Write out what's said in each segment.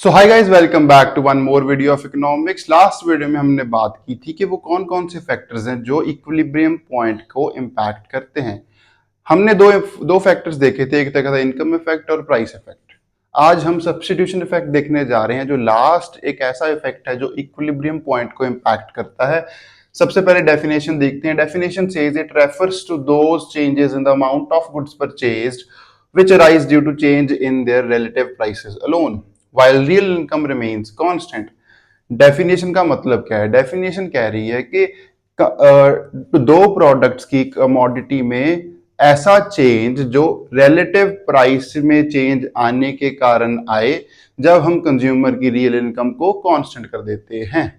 So hi guys, welcome back to one more video of economics. Last video में हमने बात की थी कि वो कौन कौन से फैक्टर्स हैं जो इक्विलिब्रियम पॉइंट को इम्पैक्ट करते हैं। हमने दो दो फैक्टर्स देखे थे, एक था इनकम इफेक्ट और प्राइस इफेक्ट। आज हम सब्स्टिट्यूशन इफेक्ट देखने जा रहे हैं, जो लास्ट एक ऐसा इफेक्ट है जो इक्विलिब्रियम पॉइंट को इम्पैक्ट करता है। सबसे पहले डेफिनेशन देखते हैं। Definition says it refers to those changes in the amount of goods purchased which arise due to change in their relative prices alone while real income remains constant। Definition का मतलब क्या है? डेफिनेशन कह रही है कि दो प्रोडक्ट्स की कमोडिटी में ऐसा चेंज जो रिलेटिव प्राइस में चेंज आने के कारण आए जब हम कंज्यूमर की रियल इनकम को कांस्टेंट कर देते हैं।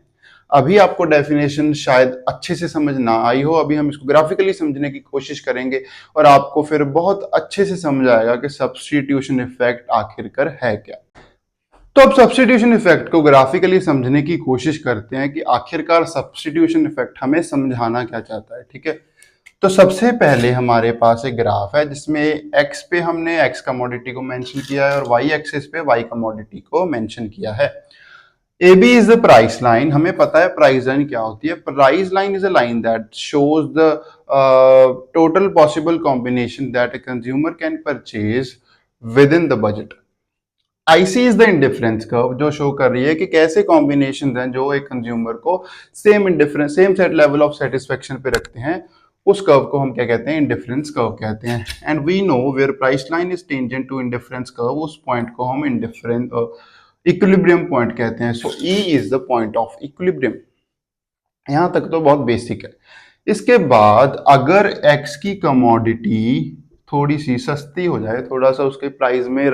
अभी आपको डेफिनेशन शायद अच्छे से समझ ना आई हो, अभी हम इसको ग्राफिकली समझने की कोशिश करेंगे और आपको फिर बहुत अच्छे से समझ आएगा कि सब्स्टिट्यूशन इफेक्ट आखिरकार है क्या। तो अब सब्स्टिट्यूशन इफेक्ट को ग्राफिकली समझने की कोशिश करते हैं कि आखिरकार सब्स्टिट्यूशन इफेक्ट हमें समझाना क्या चाहता है। ठीक है, तो सबसे पहले हमारे पास एक ग्राफ है जिसमें एक्स पे हमने एक्स कमोडिटी को मेंशन किया है और वाई एक्सिस पे वाई कमोडिटी को मेंशन किया है। A B is the price line. हमें पता है प्राइस लाइन क्या होती है। Price line is a line that shows the total possible combination that a consumer can purchase within the budget. IC is the indifference curve, जो show कर रही है कि कैसे कॉम्बिनेशन हैं जो एक कंज्यूमर को same indifference same set level of satisfaction पे रखते हैं। उस कर्व को हम क्या कहते हैं? इंडिफरेंस कर्व कहते हैं। And we know where price line is tangent to indifference curve, उस पॉइंट को हम इंडिफरेंस इक्विलिब्रियम पॉइंट कहते हैं। So E is the point of equilibrium. यहां तक तो बहुत बेसिक है। इसके बाद अगर एक्स की कमोडिटी थोड़ी सी सस्ती हो जाए, थोड़ा सा उसके प्राइस में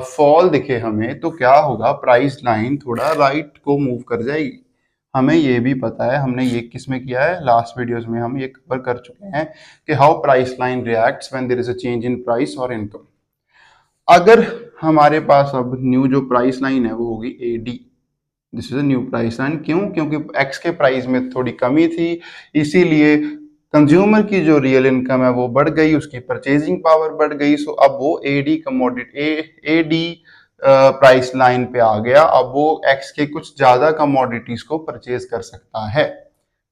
फॉल दिखे हमें, तो क्या होगा? प्राइस लाइन थोड़ा राइट को मूव कर जाएगी। हमें ये भी पता है, हमने ये किस में किया है, लास्ट वीडियोस में हम ये कवर कर चुके हैं कि how price line reacts when there is a change in price और इनकम। अगर हमारे पास अब न्यू जो प्राइस लाइन है वो होगी A D. This is a new price line. क्यों? क्योंकि एक्स के प्राइस में थोड़ी कमी थी, इसीलिए कंज्यूमर की जो रियल इनकम है वो बढ़ गई, उसकी परचेजिंग पावर बढ़ गई। सो अब वो AD commodity AD price line पे आ गया। अब वो एक्स के कुछ ज्यादा कमोडिटीज को परचेज कर सकता है।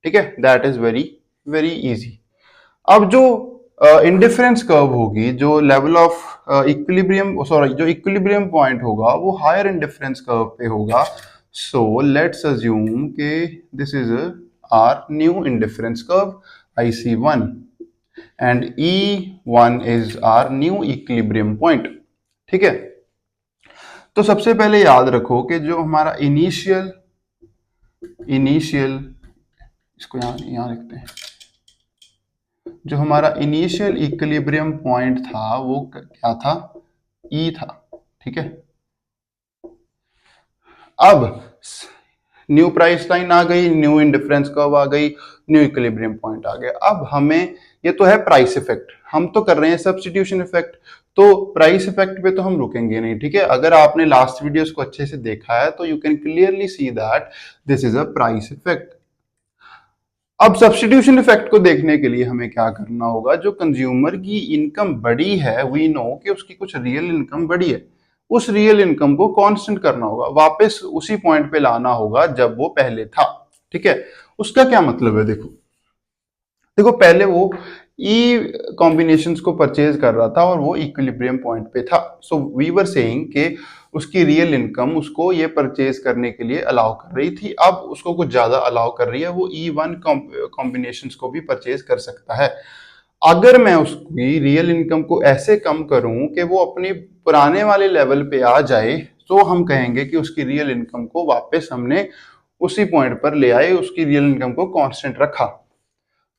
ठीक है, that is very very easy. अब जो इंडिफरेंस कर्व होगी, जो लेवल ऑफ इक्विलिब्रियम सॉरी जो इक्विलिब्रियम पॉइंट होगा वो हायर इंडिफरेंस कर्व पे होगा। सो लेट्स अज्यूम के this is our new indifference curve IC1 and E1 is our new equilibrium point. ठीक है, तो सबसे पहले याद रखो कि जो हमारा इनिशियल इनिशियल इसको यहां लिखते हैं। जो हमारा इनिशियल इक्विलिब्रियम पॉइंट था वो क्या था? ई था। ठीक है, अब न्यू प्राइस लाइन आ गई, न्यू इंडिफरेंस कर्व आ गई, न्यू इक्विलिब्रियम पॉइंट आ गया। अब हमें ये तो है प्राइस इफेक्ट, हम तो कर रहे हैं सब्स्टिट्यूशन इफेक्ट, तो प्राइस इफेक्ट पे तो हम रुकेंगे नहीं। ठीक है, अगर आपने लास्ट वीडियोस को अच्छे से देखा है तो you can clearly see that this is a price effect. अब सब्स्टिट्यूशन इफेक्ट को देखने के लिए हमें क्या करना होगा? जो कंज्यूमर की इनकम बढ़ी है, वी नो कि उसकी कुछ रियल इनकम बढ़ी है, उस रियल इनकम को कांस्टेंट करना होगा, वापस उसी पॉइंट पे लाना होगा जब वो पहले था। ठीक है, उसका क्या मतलब है? देखो देखो, पहले वो ई कॉम्बिनेशंस को परचेज कर रहा था और वो इक्विलिब्रियम पॉइंट पे था। सो वी वर सेइंग कि उसकी रियल इनकम उसको ये परचेज करने के लिए अलाउ कर रही थी, अब उसको कुछ ज्यादा अलाउ कर रही है, वो E1 कॉम्बिनेशंस को भी परचेज कर सकता है। अगर मैं उसकी रियल इनकम को ऐसे कम करूं कि वो अपनी पुराने वाले लेवल पे आ जाए, तो हम कहेंगे कि उसकी रियल इनकम को वापस हमने उसी पॉइंट पर ले आए, उसकी रियल इनकम को कांस्टेंट रखा।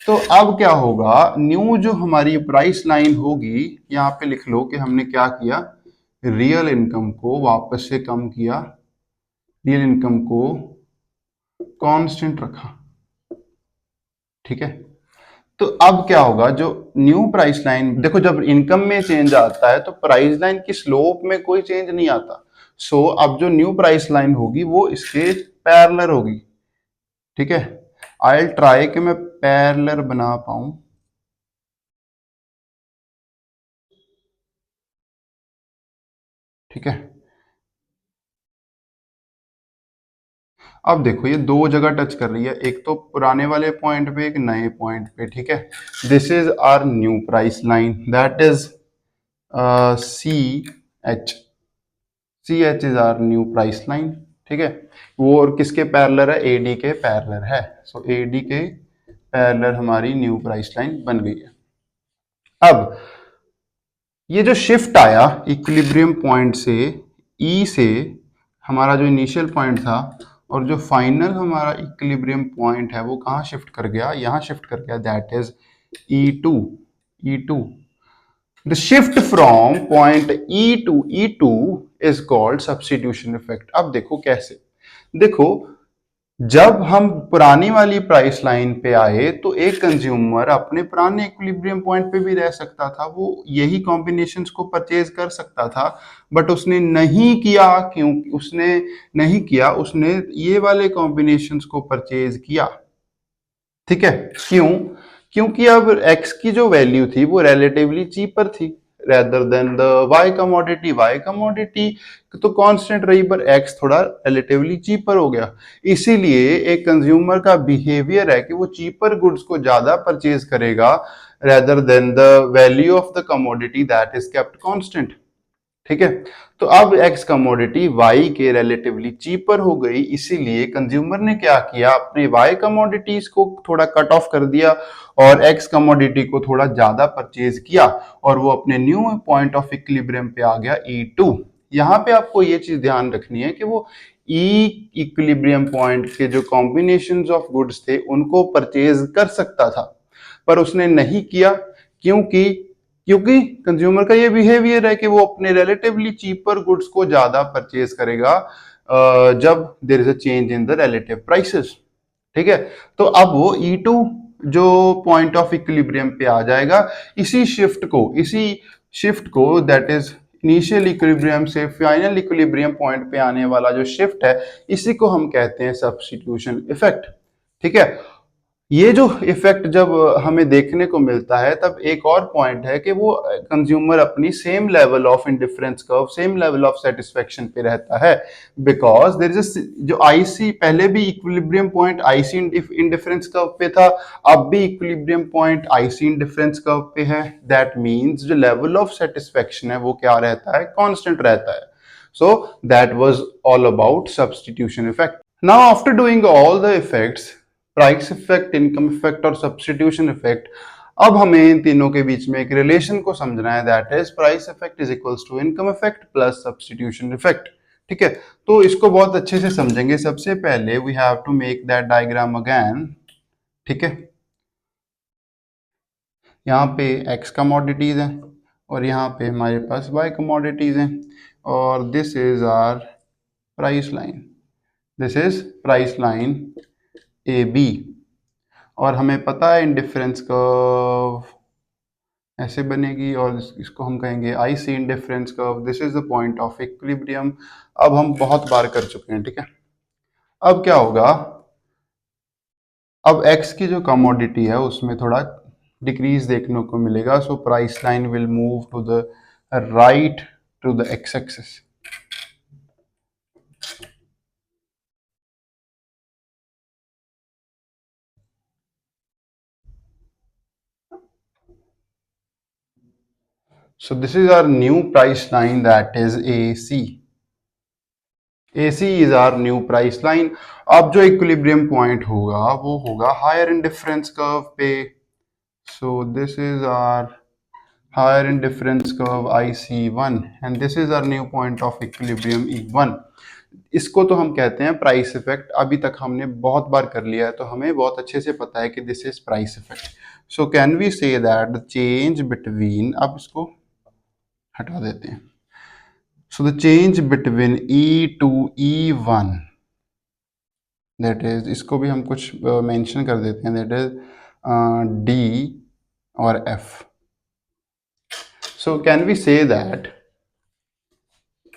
तो अब क्या होगा? न्यू जो हमारी प्राइस लाइन होगी, यहाँ पे लिख लो कि हमने क्या किया, रियल इनकम को वापस से कम किया, रियल इनकम को कांस्टेंट रखा। ठीक है, तो अब क्या होगा? जो न्यू प्राइस लाइन, देखो जब इनकम में चेंज आता है तो प्राइस लाइन की स्लोप में कोई चेंज नहीं आता। सो अब जो न्यू प्राइस लाइन होगी वो इसके पैरेलल होगी। ठीक है, आई ट्राई कि मैं पैरेलल बना पाऊं। ठीक है, अब देखो ये दो जगह टच कर रही है, एक तो पुराने वाले पॉइंट पे, एक नए पॉइंट पे, ठीक है। This is our new price line, that is C H, C H is our new price line, ठीक है। वो और किसके पैरेलल है, एडी के पैरेलल है। सो एडी के पैरेलल हमारी न्यू प्राइस लाइन बन गई है। अब ये जो शिफ्ट आया इक्विलिब्रियम पॉइंट से ई से, हमारा जो इनिशियल पॉइंट था और जो फाइनल हमारा इक्विलिब्रियम पॉइंट है वो कहाँ शिफ्ट कर गया, यहाँ शिफ्ट कर गया, that is E two, E two. The shift from point E to E2 is called substitution effect। अब देखो कैसे, देखो जब हम पुरानी वाली प्राइस लाइन पे आए तो एक कंज्यूमर अपने पुराने इक्विलिब्रियम पॉइंट पे भी रह सकता था, वो यही कॉम्बिनेशंस को परचेज कर सकता था, बट उसने नहीं किया। क्यों उसने नहीं किया, उसने ये वाले कॉम्बिनेशंस को परचेज किया, ठीक है। क्यों, क्योंकि अब x की जो वैल्यू थी वो रिलेटिवली चीपर थी rather than the y commodity. y commodity तो कांस्टेंट रही पर x थोड़ा रिलेटिवली चीपर हो गया, इसीलिए एक कंज्यूमर का बिहेवियर है कि वो चीपर गुड्स को ज्यादा परचेज करेगा rather than the value of the commodity that is kept constant, ठीक है। तो अब एक्स कमोडिटी वाई के रिलेटिवली चीपर हो गई, इसीलिए कंज्यूमर ने क्या किया, अपने वाई कमोडिटीज को थोड़ा कट ऑफ कर दिया और एक्स कमोडिटी को थोड़ा ज्यादा परचेज किया और वो अपने न्यू पॉइंट ऑफ इक्विलिब्रियम पे आ गया E2। यहाँ पे आपको ये चीज ध्यान रखनी है कि वो ई इक्विलिब्रियम पॉइंट के जो कॉम्बिनेशन ऑफ गुड्स थे उनको परचेज कर सकता था, पर उसने नहीं किया। क्योंकि क्योंकि कंज्यूमर का ये बिहेवियर है कि वो अपने रिलेटिवली चीपर गुड्स को ज्यादा परचेज करेगा जब there is a change in the relative prices, ठीक है। तो अब वो E2 जो पॉइंट ऑफ इक्विलिब्रियम पे आ जाएगा, इसी शिफ्ट को दैट इज इनिशियल इक्विलिब्रियम से फाइनल इक्विलिब्रियम पॉइंट पे आने वाला जो शिफ्ट है, इसी को हम कहते हैं सब्स्टिट्यूशन इफेक्ट, ठीक है। ये जो इफेक्ट जब हमें देखने को मिलता है तब एक और पॉइंट है कि वो कंज्यूमर अपनी same level of indifference curve, same level of satisfaction पे रहता है, बिकॉज देयर इज जो आईसी पहले भी equilibrium point IC indifference curve पे था, अब भी equilibrium point IC indifference curve पे है। दैट मींस जो लेवल ऑफ सेटिस्फेक्शन है वो क्या रहता है, कांस्टेंट रहता है। So that was all about substitution effect. Now after doing all the effects, price effect, income effect और सब्स्टिट्यूशन इफेक्ट, अब हमें इन तीनों के बीच में एक रिलेशन को समझना है, that is price effect is equals to income effect plus substitution effect, ठीक है। तो इसको बहुत अच्छे से समझेंगे। सबसे पहले we have to make that diagram again, ठीक है। यहाँ पे एक्स कमोडिटीज हैं और यहाँ पे हमारे पास वाई कमोडिटीज हैं और this is our price line, this is price line A B, और हमें पता है इंडिफरेंस कर्व ऐसे बनेगी और इसको हम कहेंगे I C indifference curve, this is the point of equilibrium. अब हम बहुत बार कर चुके हैं, ठीक है। अब क्या होगा, अब एक्स की जो कमोडिटी है उसमें थोड़ा डिक्रीज देखने को मिलेगा, so price line will move to the right to the X axis. So this is our new price line, that is AC. AC is our new price line। अब जो इक्विलिब्रियम पॉइंट होगा वो होगा higher indifference curve पे। So this is our higher indifference curve IC1 and this is our new point of equilibrium E1। इसको तो हम कहते हैं प्राइस इफेक्ट। अभी तक हमने बहुत बार कर लिया है तो हमें बहुत अच्छे से पता है कि this is price effect. So can we say that the change between, अब इसको हटा देते हैं, so the change between E2 E1, that is, इसको भी हम कुछ मेंशन कर देते हैं, दैट इज D और F। So can we say that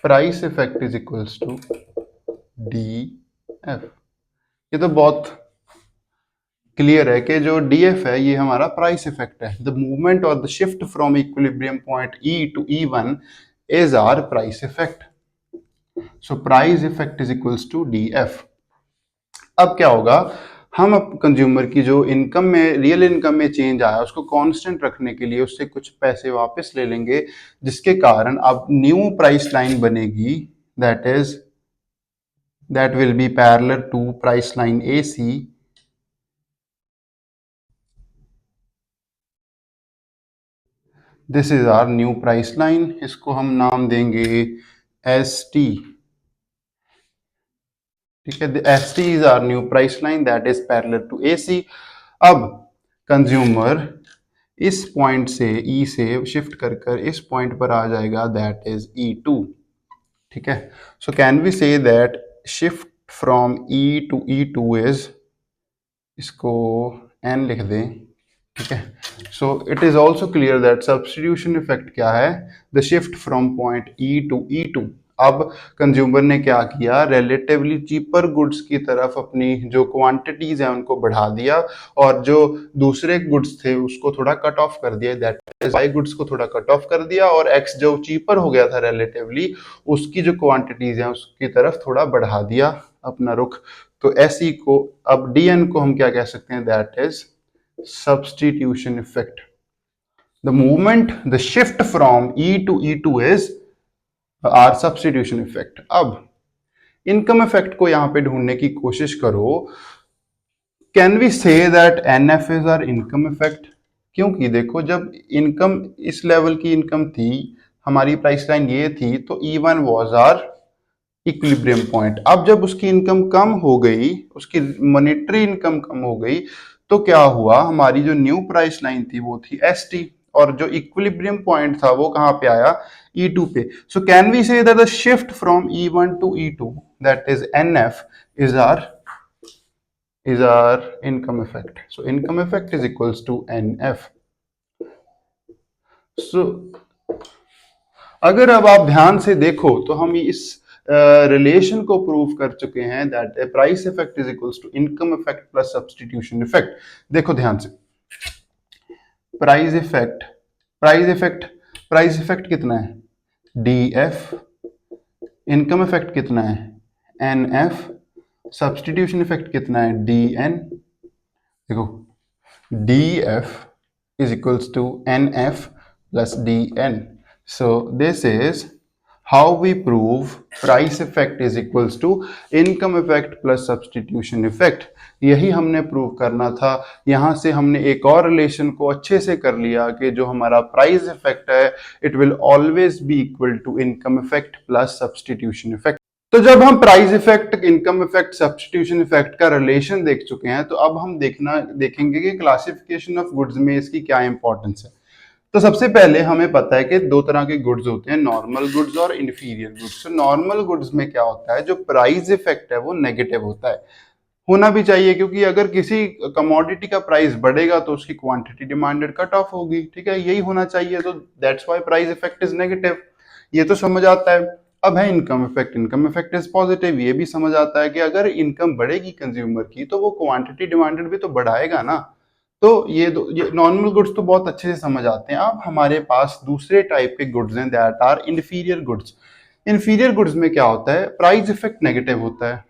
price effect is equals to DF? ये तो बहुत क्लियर है कि जो DF है ये हमारा प्राइस इफेक्ट है। द मूवमेंट और the shift from equilibrium point E to E1 is our price effect. So price effect is equals to DF. अब क्या होगा, हम अब कंज्यूमर की जो इनकम में, रियल इनकम में चेंज आया उसको कांस्टेंट रखने के लिए उससे कुछ पैसे वापस ले लेंगे, जिसके कारण अब न्यू प्राइस लाइन बनेगी, that will be parallel to price line AC। This is our new price line, इसको हम नाम देंगे ST। ठीक है, ST is our new price line that is parallel to AC। अब कंज्यूमर इस पॉइंट से E से शिफ्ट कर कर इस पॉइंट पर आ जाएगा, दैट इज E2। ठीक है, so can we say that shift from E to E2 is, इसको N लिख दें। ठीक है, so it is also clear that substitution effect क्या है, the shift from point E to E2। अब कंज्यूमर ने क्या किया, रिलेटिवली चीपर गुड्स की तरफ अपनी जो क्वांटिटीज है उनको बढ़ा दिया, और जो दूसरे गुड्स थे उसको थोड़ा कट ऑफ कर दिया, दैट इज वाई गुड्स को थोड़ा कट ऑफ कर दिया, और एक्स जो चीपर हो गया था रिलेटिवली, उसकी जो क्वांटिटीज है उसकी तरफ थोड़ा बढ़ा दिया अपना रुख। तो SE को, अब DN को हम क्या कह सकते हैं, that is substitution effect. The movement, the shift from E to E2 is our substitution effect. अब इनकम इफेक्ट को यहां पे ढूंढने की कोशिश करो, can we say that NF is our income effect, क्योंकि देखो जब इनकम इस लेवल की इनकम थी, हमारी प्राइस लाइन ये थी, तो E1 was are equilibrium point. अब जब उसकी इनकम कम हो गई, उसकी मॉनेटरी इनकम कम हो गई, तो क्या हुआ, हमारी जो न्यू प्राइस लाइन थी वो थी ST, और जो इक्विलिब्रियम पॉइंट था वो कहां पे आया, E2 पे। So can we say that the shift from E1 to E2 that is NF is our income effect. So income effect is equals to NF. So अगर अब आप ध्यान से देखो तो हम इस रिलेशन को प्रूव कर चुके हैं, that price effect is equals to income effect plus substitution effect. देखो ध्यान से, प्राइस इफेक्ट, प्राइस इफेक्ट कितना है, DF, इनकम इफेक्ट कितना है, NF, सब्स्टिट्यूशन इफेक्ट कितना है, DN। देखो DF is equals to NF plus DN. So this is how we prove price effect is equals to income effect plus substitution effect. यही हमने prove करना था। यहां से हमने एक और रिलेशन को अच्छे से कर लिया कि जो हमारा प्राइस इफेक्ट है, it will always be equal to income effect plus substitution effect. तो जब हम price effect, income effect, substitution effect का रिलेशन देख चुके हैं, तो अब हम देखेंगे कि क्लासिफिकेशन ऑफ गुड्स में इसकी क्या इंपॉर्टेंस है। तो सबसे पहले हमें पता है कि दो तरह के गुड्स होते हैं, नॉर्मल गुड्स और इन्फीरियर गुड्स। तो नॉर्मल गुड्स में क्या होता है, जो प्राइस इफेक्ट है वो नेगेटिव होता है, होना भी चाहिए, क्योंकि अगर किसी कमोडिटी का प्राइस बढ़ेगा तो उसकी क्वांटिटी डिमांडेड कट ऑफ होगी। ठीक है, यही होना चाहिए, तो that's why price effect is negative, ये तो समझ आता है। अब है income effect, income effect is positive, ये भी समझ आता है कि अगर इनकम बढ़ेगी कंज्यूमर की तो वो क्वांटिटी डिमांडेड भी तो बढ़ाएगा ना। तो ये नॉर्मल गुड्स तो बहुत अच्छे से समझ आते हैं। अब हमारे पास दूसरे टाइप के गुड्स हैं, that are inferior goods. Inferior goods में क्या होता है, प्राइस इफेक्ट नेगेटिव होता है,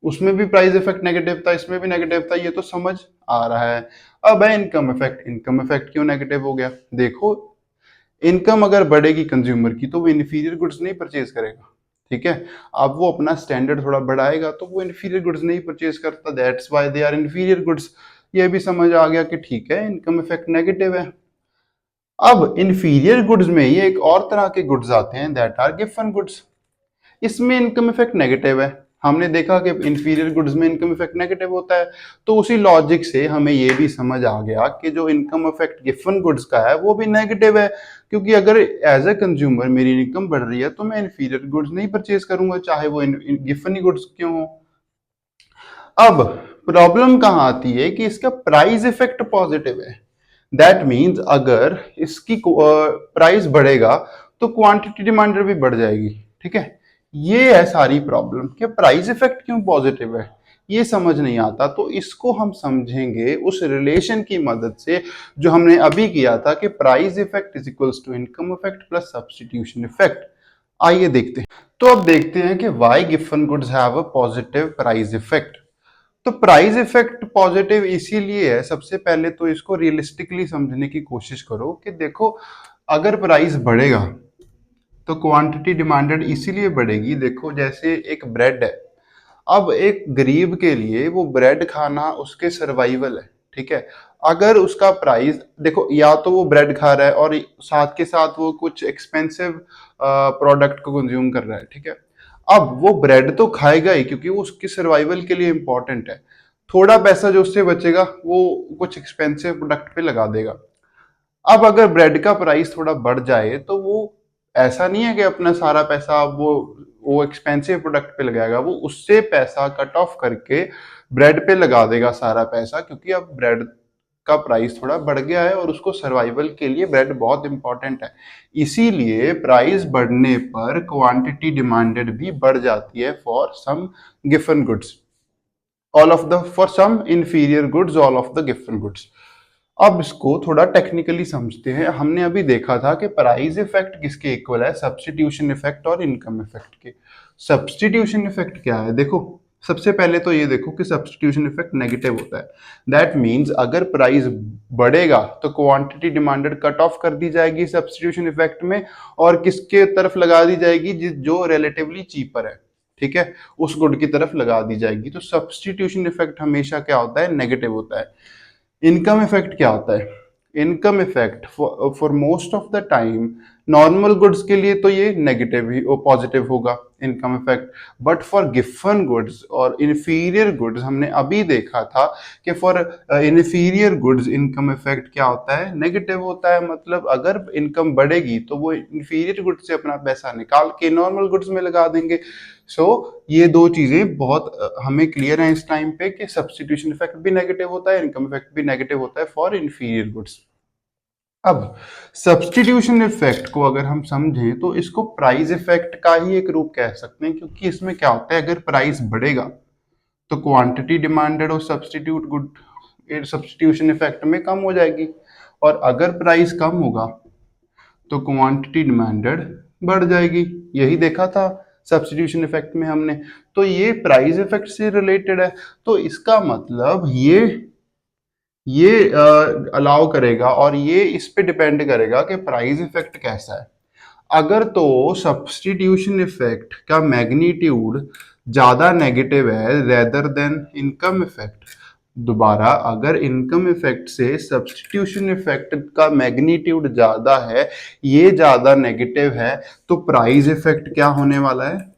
उसमें भी प्राइस इफेक्ट नेगेटिव था, इसमें भी नेगेटिव था, ये तो समझ आ रहा है। अब है इनकम इफेक्ट, इनकम इफेक्ट क्यों नेगेटिव हो गया, देखो इनकम अगर बढ़ेगी कंज्यूमर की तो वो इन्फीरियर गुड्स नहीं परचेज करेगा। ठीक है, अब वो अपना स्टैंडर्ड थोड़ा बढ़ाएगा तो वो इन्फीरियर गुड्स नहीं परचेज करता, that's why they are inferior goods. ये भी समझ आ गया कि ठीक है, इनकम इफेक्ट नेगेटिव है। अब इन्फीरियर गुड्स में ही एक और तरह के गुड्स आते हैं, दैट आर गिवन गुड्स। इसमें इनकम इफेक्ट नेगेटिव है, हमने देखा कि इंफीरियर गुड्स में इनकम इफेक्ट नेगेटिव होता है। तो उसी लॉजिक से हमें ये भी समझ आ गया कि जो इनकम इफेक्ट गिवन गुड्स का है वो भी नेगेटिव है, क्योंकि अगर एज ए कंज्यूमर मेरी इनकम बढ़ रही है तो मैं इंफीरियर गुड्स नहीं परचेज करूंगा, चाहे वो गिवन गुड्स क्यों हो। अब प्रॉब्लम कहां आती है कि इसका प्राइस इफेक्ट पॉजिटिव है, दैट मीन्स अगर इसकी प्राइस बढ़ेगा तो क्वांटिटी डिमांडेड भी बढ़ जाएगी। ठीक है, ये है सारी प्रॉब्लम कि प्राइस इफेक्ट क्यों पॉजिटिव है, ये समझ नहीं आता। तो इसको हम समझेंगे उस रिलेशन की मदद से जो हमने अभी किया था कि price effect is equals to income effect plus substitution effect. आइए देखते हैं। तो अब देखते हैं कि why given goods have a positive price effect. तो प्राइस इफेक्ट पॉजिटिव इसीलिए है, सबसे पहले तो इसको रियलिस्टिकली समझने की कोशिश करो कि देखो अगर प्राइस बढ़ेगा तो क्वांटिटी डिमांडेड इसीलिए बढ़ेगी। देखो जैसे एक ब्रेड है, अब एक गरीब के लिए वो ब्रेड खाना उसके सर्वाइवल है, ठीक है। अगर उसका प्राइस देखो, या तो वो ब्रेड खा रहा है और साथ के साथ वो कुछ एक्सपेंसिव प्रोडक्ट को कंज्यूम कर रहा है, ठीक है। अब वो ब्रेड तो खाएगा ही क्योंकि वो उसकी सर्वाइवल के लिए इंपॉर्टेंट है। थोड़ा पैसा जो उससे बचेगा वो कुछ एक्सपेंसिव प्रोडक्ट पे लगा देगा। अब अगर ब्रेड का प्राइस थोड़ा बढ़ जाए तो वो ऐसा नहीं है कि अपना सारा पैसा वो एक्सपेंसिव प्रोडक्ट पे लगाएगा, वो उससे पैसा कट ऑफ करके ब्रेड पे लगा देगा सारा पैसा, क्योंकि अब ब्रेड का प्राइस थोड़ा बढ़ गया है और उसको सर्वाइवल के लिए ब्रेड बहुत इंपॉर्टेंट है। इसीलिए प्राइस बढ़ने पर क्वांटिटी डिमांडेड भी बढ़ जाती है for some given goods, all of the for some inferior goods, all of the given goods. अब इसको थोड़ा टेक्निकली समझते हैं। हमने अभी देखा था कि प्राइस इफेक्ट किसके इक्वल है, सब्स्टिट्यूशन इफेक्ट और इनकम इफेक्ट के। सब्स्टिट्यूशन इफेक्ट क्या है, देखो सबसे पहले तो ये देखो कि सब्स्टिट्यूशन इफेक्ट नेगेटिव होता है। दैट मींस अगर प्राइस बढ़ेगा तो क्वांटिटी डिमांडेड कट ऑफ कर दी जाएगी सब्स्टिट्यूशन इफेक्ट में, और किसके तरफ लगा दी जाएगी, जो रिलेटिवली चीपर है, ठीक है, उस गुड की तरफ लगा दी जाएगी। तो सब्स्टिट्यूशन इफेक्ट हमेशा क्या होता है, नेगेटिव होता है। इनकम इफेक्ट क्या होता है, income effect for most of the time normal goods के लिए तो ये नेगेटिव ही पॉजिटिव होगा income effect, but for given goods और इंफीरियर गुड्स हमने अभी देखा था कि for inferior goods income effect क्या होता है, नेगेटिव होता है। मतलब अगर इनकम बढ़ेगी तो वो इंफीरियर गुड्स से अपना पैसा निकाल के नॉर्मल गुड्स में लगा देंगे। सो ये दो चीजें बहुत हमें क्लियर है इस टाइम पे कि सब्स्टिट्यूशन इफेक्ट भी नेगेटिव होता है, इनकम इफेक्ट भी नेगेटिव होता है फॉर इंफीरियर गुड्स। अब सब्स्टिट्यूशन इफेक्ट को अगर हम समझें तो इसको प्राइस इफेक्ट का ही एक रूप कह सकते हैं, क्योंकि इसमें क्या होता है, अगर प्राइस बढ़ेगा तो क्वांटिटी डिमांडेड और सब्स्टिट्यूशन इफेक्ट में कम हो जाएगी, और अगर प्राइस कम होगा तो क्वांटिटी डिमांडेड बढ़ जाएगी। यही देखा था सब्स्टिट्यूशन इफेक्ट में हमने। तो ये प्राइस इफेक्ट से रिलेटेड है। तो इसका मतलब ये अलाउ करेगा और ये इस पे डिपेंड करेगा कि प्राइस इफेक्ट कैसा है। अगर तो सब्स्टिट्यूशन इफेक्ट का मैग्नीट्यूड ज्यादा नेगेटिव है रेदर देन इनकम इफेक्ट, दोबारा अगर इनकम इफेक्ट से सब्स्टिट्यूशन इफेक्ट का मैग्नीट्यूड ज्यादा है, ये ज्यादा नेगेटिव है, तो प्राइस इफेक्ट क्या होने वाला है,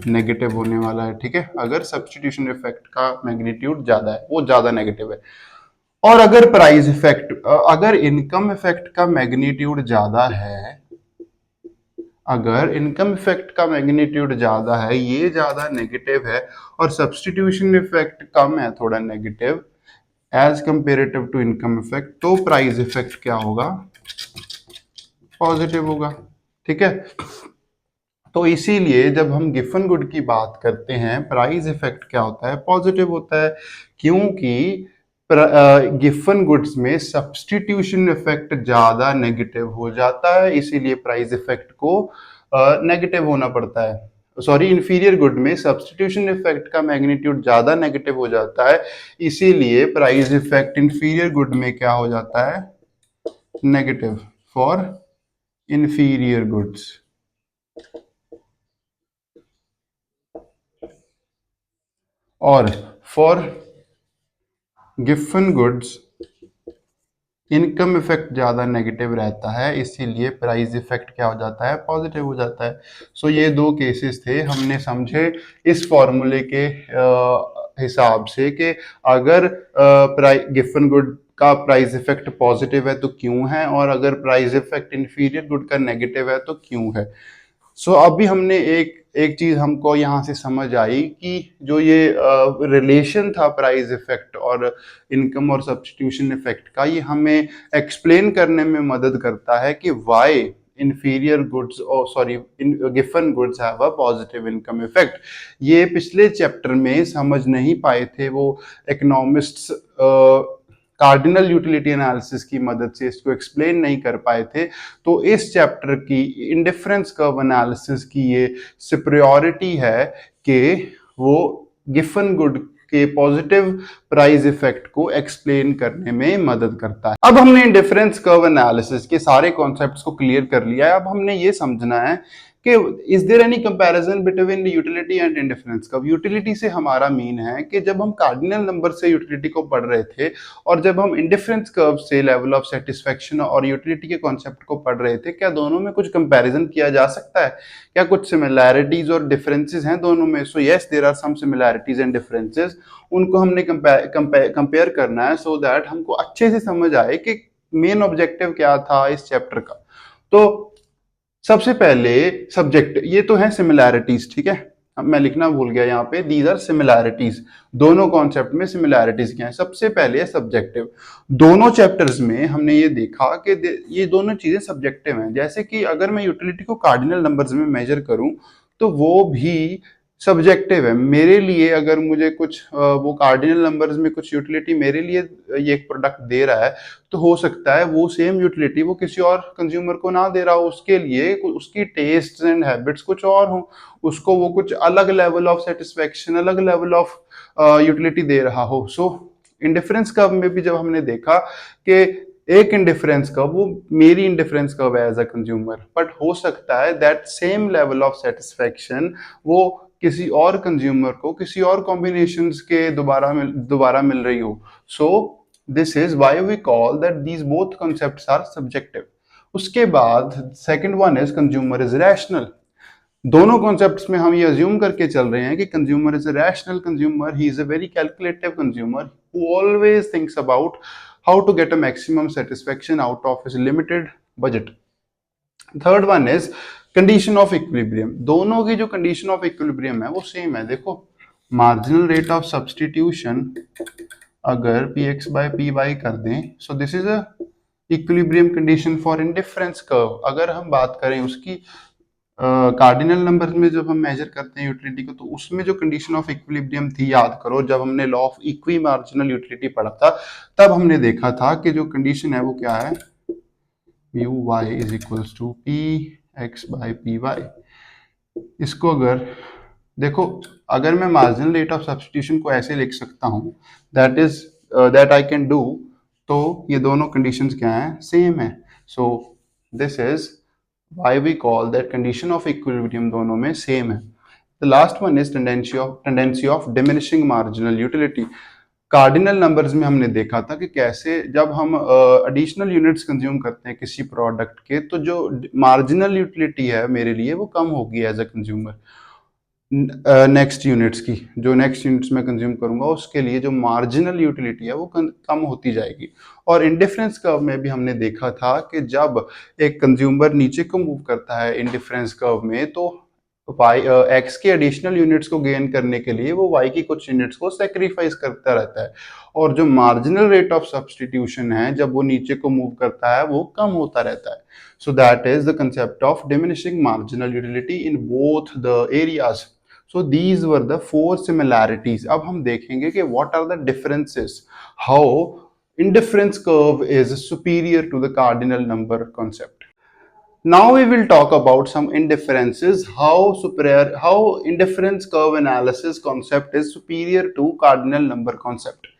नेगेटिव होने वाला है, ठीक है। अगर सब्स्टिट्यूशन इफेक्ट का मैग्नीट्यूड ज्यादा है, वो ज्यादा नेगेटिव है। और अगर प्राइस इफेक्ट अगर इनकम इफेक्ट का मैग्नीट्यूड ज्यादा है, अगर इनकम इफेक्ट का मैग्नीट्यूड ज्यादा है, ये ज्यादा नेगेटिव है, और सब्स्टिट्यूशन इफेक्ट कम है थोड़ा negative as comparative to income effect, तो प्राइस इफेक्ट क्या होगा, पॉजिटिव होगा, ठीक है। तो इसीलिए जब हम गिवन गुड की बात करते हैं प्राइस इफेक्ट क्या होता है, पॉजिटिव होता है, क्योंकि गिवन गुड्स में सब्स्टिट्यूशन इफेक्ट ज्यादा नेगेटिव हो जाता है, इसीलिए प्राइस इफेक्ट को नेगेटिव होना पड़ता है। सॉरी, इंफीरियर गुड में सब्स्टिट्यूशन इफेक्ट का मैग्नीट्यूड ज्यादा नेगेटिव हो जाता है, इसीलिए प्राइस इफेक्ट इंफीरियर गुड में क्या हो जाता है, नेगेटिव फॉर इंफीरियर गुड्स। और for given goods income effect ज्यादा नेगेटिव रहता है, इसीलिए प्राइस इफेक्ट क्या हो जाता है, पॉजिटिव हो जाता है। सो ये दो केसेस थे, हमने समझे इस फॉर्मूले के हिसाब से कि अगर गिवन गुड का प्राइस इफेक्ट पॉजिटिव है तो क्यों है, और अगर प्राइस इफेक्ट इंफीरियर गुड का नेगेटिव है तो क्यों है। सो अभी हमने एक चीज हमको यहाँ से समझ आई कि जो ये रिलेशन था प्राइस इफेक्ट और इनकम और सब्स्टिट्यूशन इफेक्ट का, ये हमें एक्सप्लेन करने में मदद करता है कि why inferior goods or sorry given goods have a positive income effect। ये पिछले चैप्टर में समझ नहीं पाए थे वो इकोनॉमिस्ट्स, कार्डिनल यूटिलिटी एनालिसिस की मदद से इसको एक्सप्लेन नहीं कर पाए थे। तो इस चैप्टर की इंडिफरेंस कर्व एनालिसिस की ये सुपरियॉरिटी है कि वो गिवन गुड के पॉजिटिव प्राइस इफेक्ट को एक्सप्लेन करने में मदद करता है। अब हमने इंडिफरेंस कर्व एनालिसिस के सारे कॉन्सेप्ट्स को क्लियर कर लिया है। अब हमने ये समझना है कि is there any comparison between utility and indifference curve. Utility से हमारा मीन है कि जब हम कार्डिनल नंबर से यूटिलिटी को पढ़ रहे थे और जब हम इंडिफरेंस कर्व से लेवल ऑफ सेटिस्फेक्शन और यूटिलिटी के कॉन्सेप्ट को पढ़ रहे थे, क्या दोनों में कुछ कंपैरिजन किया जा सकता है? क्या कुछ सिमिलैरिटीज और डिफरेंसेस हैं दोनों में? So yes, there are some similarities and differences. उनको हमने कंपेयर करना है सो दैट हमको अच्छे से समझ आए कि मेन ऑब्जेक्टिव क्या था इस चैप्टर का। तो सबसे पहले सब्जेक्ट, ये तो है सिमिलैरिटीज, ठीक है। अब मैं लिखना भूल गया यहाँ पे, दीज आर सिमिलैरिटीज। दोनों कॉन्सेप्ट में सिमिलैरिटीज क्या है? सबसे पहले सब्जेक्टिव। दोनों चैप्टर्स में हमने ये देखा कि ये दोनों चीजें सब्जेक्टिव हैं। जैसे कि अगर मैं यूटिलिटी को कार्डिनल नंबर्स में मेजर करूं तो वो भी सब्जेक्टिव है मेरे लिए। अगर मुझे कुछ वो कार्डिनल नंबर्स में कुछ यूटिलिटी मेरे लिए ये एक प्रोडक्ट दे रहा है, तो हो सकता है वो सेम यूटिलिटी वो किसी और कंज्यूमर को ना दे रहा हो। उसके लिए उसकी टेस्ट एंड हैबिट्स कुछ और हो, उसको वो कुछ अलग लेवल ऑफ सेटिस्फेक्शन, अलग लेवल ऑफ यूटिलिटी दे रहा हो। सो इंडिफरेंस कर्व में भी जब हमने देखा कि एक इंडिफरेंस कर्व वो मेरी इंडिफरेंस कर्व है एज अ कंज्यूमर, बट हो सकता है that same level of satisfaction वो किसी और कंज्यूमर को किसी और कॉम्बिनेशंस के दोबारा मिल रही हो। So this is why we call that these both concepts are subjective. उसके बाद second one is consumer is rational. दोनों कॉन्सेप्ट्स में हम ये अज्यूम करके चल रहे हैं कि consumer is a rational consumer, he is a very calculative consumer who always thinks about how to get a maximum satisfaction out of his limited budget. Third one is condition of equilibrium. दोनों की जो condition of equilibrium है वो same है। देखो, marginal rate of substitution अगर P X by P Y कर दें, so this is a equilibrium condition for indifference curve. अगर हम बात करें उसकी कार्डिनल नंबर में जब हम मेजर करते हैं यूटिलिटी को, तो उसमें जो कंडीशन ऑफ इक्विलिब्रियम थी, याद करो जब हमने law of equi marginal utility पढ़ा था तब हमने देखा था कि जो कंडीशन है वो क्या है, mu Y is equals to P X by P Y. इसको अगर देखो, अगर मैं मार्जिनल रेट ऑफ सब्स्टिट्यूशन को ऐसे लिख सकता हूँ, दैट आई कैन डू, तो ये दोनों कंडीशंस क्या हैं, सेम है। So this is why we call that condition of equilibrium दोनों में सेम है। The last one is tendency of diminishing marginal utility. Cardinal numbers में हमने देखा था कि कैसे जब हम एडिशनल यूनिट्स कंज्यूम करते हैं किसी प्रोडक्ट के, तो जो मार्जिनल यूटिलिटी है मेरे लिए वो कम होगी as a consumer. Next units की, जो नेक्स्ट यूनिट्स में कंज्यूम करूंगा उसके लिए जो मार्जिनल यूटिलिटी है वो कम होती जाएगी। और इंडिफरेंस कर्व में भी हमने देखा था कि जब एक कंज्यूमर नीचे को मूव करता है इंडिफरेंस कर्व में, तो वाई एक्स के एडिशनल यूनिट्स को गेन करने के लिए वो वाई की कुछ यूनिट्स को सेक्रीफाइस करता रहता है। और जो मार्जिनल रेट ऑफ सब्स्टिट्यूशन है, जब वो नीचे को मूव करता है वो कम होता रहता है। सो that is the concept of diminishing marginal utility in both the areas. So these were the four similarities. अब हम देखेंगे कि what are the differences, how indifference curve is superior to the cardinal number concept. Now we will talk about some indifferences, how indifference curve analysis concept is superior to cardinal number concept.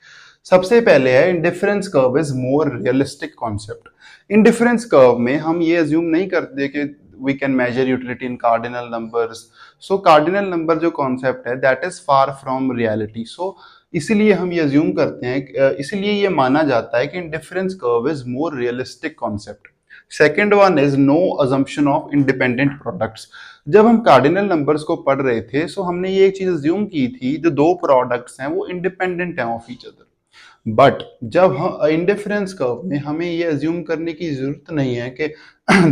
सबसे पहले है indifference curve is more realistic concept. Indifference curve में हम ये assume नहीं करते कि we can measure utility in cardinal numbers. So cardinal number जो कॉन्सेप्ट है that is far from reality. So इसीलिए हम ये अज्यूम करते हैं, इसीलिए ये माना जाता है कि indifference curve is more realistic concept. Second one is no assumption of independent products. जब हम कार्डिनल नंबर्स को पढ़ रहे थे, सो हमने ये एक चीज अज्यूम की थी, जो दो प्रोडक्ट्स हैं वो इंडिपेंडेंट हैं ऑफ ईच अदर। बट जब हम इंडिफरेंस कर्व में हमें ये अज्यूम करने की जरूरत नहीं है कि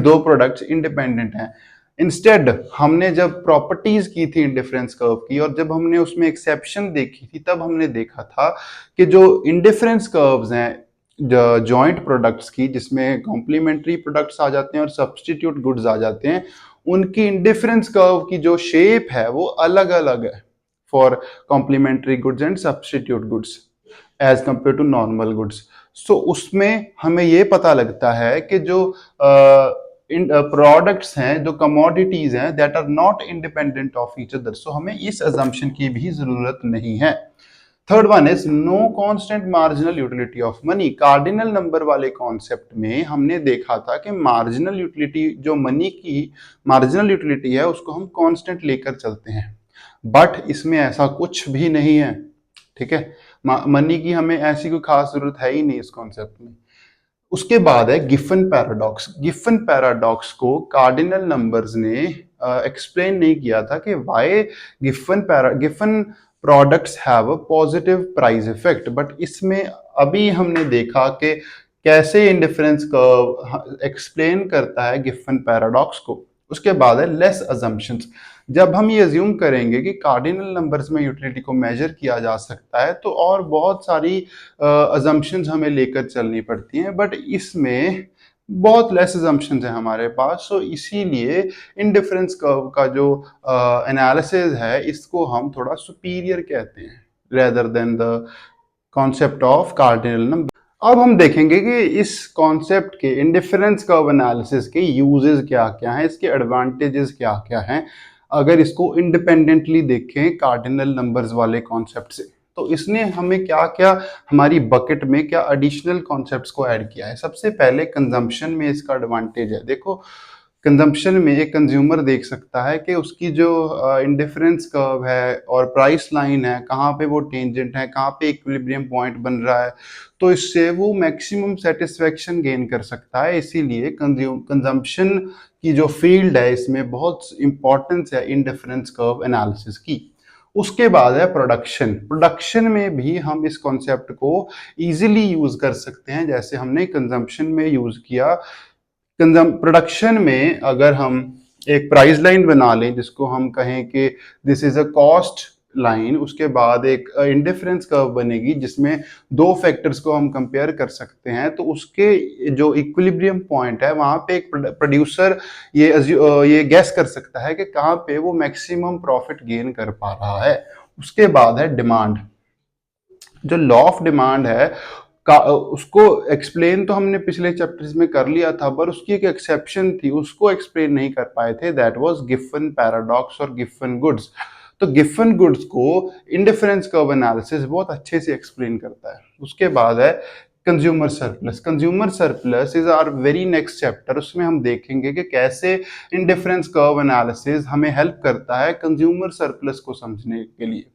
दो प्रोडक्ट्स इंडिपेंडेंट हैं। इंस्टेड हमने जब प्रॉपर्टीज की थी इंडिफरेंस कर्व की और जब हमने उसमें एक्सेप्शन देखी थी, तब हमने देखा था कि जो इंडिफरेंस कर्व्स हैं जॉइंट प्रोडक्ट्स की, जिसमें कॉम्प्लीमेंट्री प्रोडक्ट्स आ जाते हैं और सब्सटीट्यूट गुड्स आ जाते हैं, उनकी इंडिफरेंस कर्व की जो शेप है वो अलग अलग है for complementary goods and substitute goods as compare to normal goods. So उसमें हमें ये पता लगता है कि जो प्रोडक्ट्स हैं, जो कमोडिटीज हैं, that are not independent of each other. So हमें इस अजम्पशन की भी जरूरत नहीं है। Third one is no constant marginal utility of money. Cardinal number वाले कॉन्सेप्ट में हमने देखा था कि मार्जिनल यूटिलिटी जो मनी की मार्जिनल यूटिलिटी है उसको हम कांस्टेंट लेकर चलते हैं, बट इसमें ऐसा कुछ भी नहीं है। ठीक है, मनी की हमें ऐसी कोई खास जरूरत है ही नहीं इस कॉन्सेप्ट में। उसके बाद है गिफन पैराडॉक्स। गिफन पैराडॉक्स को कार्डिनल नंबर्स ने एक्सप्लेन नहीं किया था कि why Giffen products have a positive price effect, but इसमें अभी हमने देखा कि कैसे इंडिफरेंस कर्व एक्सप्लेन करता है गिफन पैराडॉक्स को। उसके बाद है लेस अजम्पशंस। जब हम ये अज्यूम करेंगे कि कार्डिनल नंबर्स में यूटिलिटी को मेजर किया जा सकता है तो और बहुत सारी अजम्पशंस हमें लेकर चलनी पड़ती हैं, बट इसमें बहुत लेस अजम्पशंस हैं हमारे पास। सो इसीलिए इंडिफरेंस कर्व का जो एनालिसिस है इसको हम थोड़ा सुपीरियर कहते हैं rather than the concept of cardinal number. अब हम देखेंगे कि इस कॉन्सेप्ट के इंडिफरेंस कर्व एनालिसिस के यूजेस क्या क्या हैं, इसके एडवांटेजेस क्या क्या हैं अगर इसको इंडिपेंडेंटली देखें कार्डिनल नंबर्स वाले कॉन्सेप्ट से। तो इसने हमें क्या क्या हमारी बकेट में क्या एडिशनल कॉन्सेप्ट्स को ऐड किया है। सबसे पहले कंजम्पशन में इसका एडवांटेज है। देखो कंजम्पशन में एक कंज्यूमर देख सकता है कि उसकी जो इंडिफरेंस कर्व है और प्राइस लाइन है कहाँ पे वो टेंजेंट है, कहाँ पे इक्विलिब्रियम पॉइंट बन रहा है, तो इससे वो मैक्सिमम सेटिस्फेक्शन गेन कर सकता है। इसीलिए कंजम्पशन की जो फील्ड है इसमें बहुत इंपॉर्टेंस है इंडिफरेंस कर्व एनालिसिस की। उसके बाद है प्रोडक्शन। प्रोडक्शन में भी हम इस कॉन्सेप्ट को इजीली यूज कर सकते हैं जैसे हमने कंजम्पशन में यूज किया। प्रोडक्शन में अगर हम एक प्राइस लाइन बना लें जिसको हम कहें कि this is a cost line, उसके बाद एक इंडिफरेंस कर्व बनेगी जिसमें दो फैक्टर्स को हम कंपेयर कर सकते हैं, तो उसके जो इक्विलिब्रियम पॉइंट है वहां पे एक प्रोड्यूसर ये गैस कर सकता है कि कहाँ पे वो मैक्सिमम प्रॉफिट गेन कर पा रहा है। उसके बाद है डिमांड। जो लॉ ऑफ डिमांड है उसको एक्सप्लेन तो हमने पिछले चैप्टर्स में कर लिया था, पर उसकी एक एक्सेप्शन थी, उसको एक्सप्लेन नहीं कर पाए थे, दैट वाज गिफन पैराडॉक्स और गिफन गुड्स। तो गिफन गुड्स को इंडिफरेंस कर्व एनालिसिस बहुत अच्छे से एक्सप्लेन करता है। उसके बाद है consumer surplus. Consumer surplus is our very next chapter. उसमें हम देखेंगे कि कैसे इंडिफरेंस कर्व एनालिसिस हमें हेल्प करता है कंज्यूमर सरप्लस को समझने के लिए।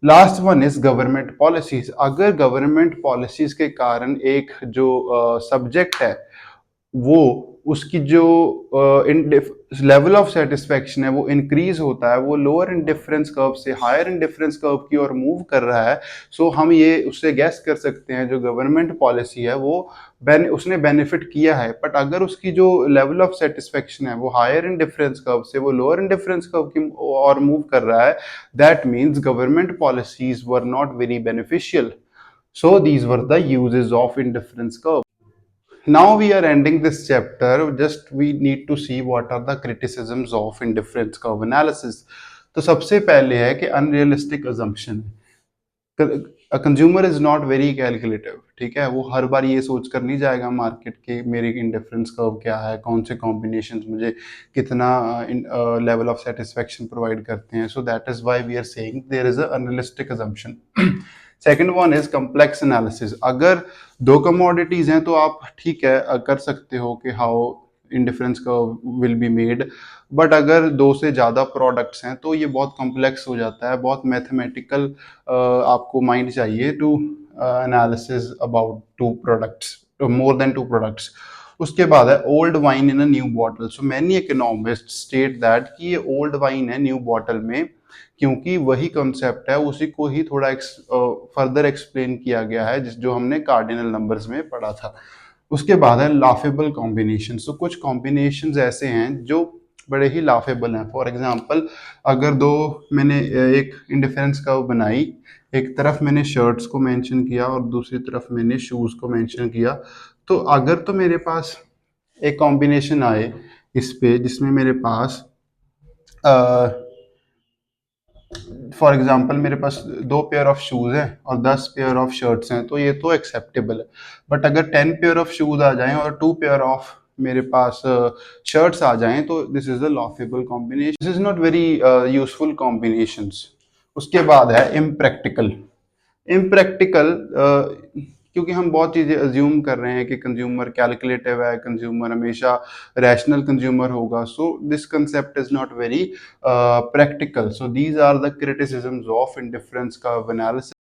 Last one is government policies. अगर गवर्नमेंट पॉलिसीज के कारण एक जो सब्जेक्ट है वो उसकी जो लेवल ऑफ सेटिस्फेक्शन है वो इंक्रीज होता है, वो लोअर इंडिफरेंस कर्व से हायर इंडिफरेंस कर्व की ओर मूव कर रहा है, सो हम ये उससे गैस कर सकते हैं जो गवर्नमेंट पॉलिसी है वो उसने बेनिफिट किया है। बट अगर उसकी जो लेवल ऑफ सेटिस्फेक्शन है वो हायर इंडिफरेंस कर्व से वो लोअर इंडिफरेंस कर्व की ओर मूव कर रहा है, that means government policies were not very beneficial. So these were the uses of indifference curve. Now we are ending this chapter. Just we need to see what are the criticisms of indifference curve analysis. तो सबसे पहले है कि unrealistic assumption। Consumer is not very calculative. ठीक है, वो हर बार ये सोच कर नहीं जाएगा मार्केट के मेरी इंडिफरेंस कर्व क्या है, कौन से कॉम्बिनेशन मुझे कितना लेवल ऑफ सेटिस्फेक्शन प्रोवाइड करते हैं। So that is why we are saying there is a unrealistic assumption. Second one is complex analysis. अगर दो कमोडिटीज हैं तो आप ठीक है कर सकते हो कि how indifference curve will be made, but अगर दो से ज़्यादा प्रोडक्ट्स हैं तो ये बहुत कॉम्प्लेक्स हो जाता है, बहुत मैथमेटिकल आपको माइंड चाहिए to analysis about two products, more than two products. उसके बाद है old wine in a new bottle. So many economist state that कि ये ओल्ड वाइन है न्यू बॉटल में, क्योंकि वही कंसेप्ट है उसी को ही थोड़ा फर्दर एक्सप्लेन किया गया है जो हमने कार्डिनल नंबर्स में पढ़ा था। उसके बाद है लाफेबल कॉम्बिनेशन। तो कुछ कॉम्बिनेशन ऐसे हैं जो बड़े ही लाफेबल हैं। फॉर एग्जांपल अगर दो मैंने एक इंडिफरेंस कर्व बनाई, एक तरफ मैंने शर्ट्स को मेंशन किया और दूसरी तरफ मैंने शूज़ को मेंशन किया, तो अगर तो मेरे पास एक कॉम्बिनेशन आए इस पे जिसमें मेरे पास फॉर एग्जाम्पल मेरे पास 2 पेयर ऑफ शूज हैं और 10 पेयर ऑफ शर्ट्स हैं, तो ये तो एक्सेप्टेबल है। बट अगर 10 पेयर ऑफ शूज आ जाएं और 2 पेयर ऑफ मेरे पास शर्ट्स आ जाएं तो this is the laughable combination. This is not very useful combinations. उसके बाद है इम्प्रैक्टिकल। इम्प्रैक्टिकल, क्योंकि हम बहुत चीज़ें अज्यूम कर रहे हैं कि कंज्यूमर कैलकुलेटिव है, कंज्यूमर हमेशा रैशनल कंज्यूमर होगा, so this concept is not very practical, so these are the criticisms of indifference curve analysis.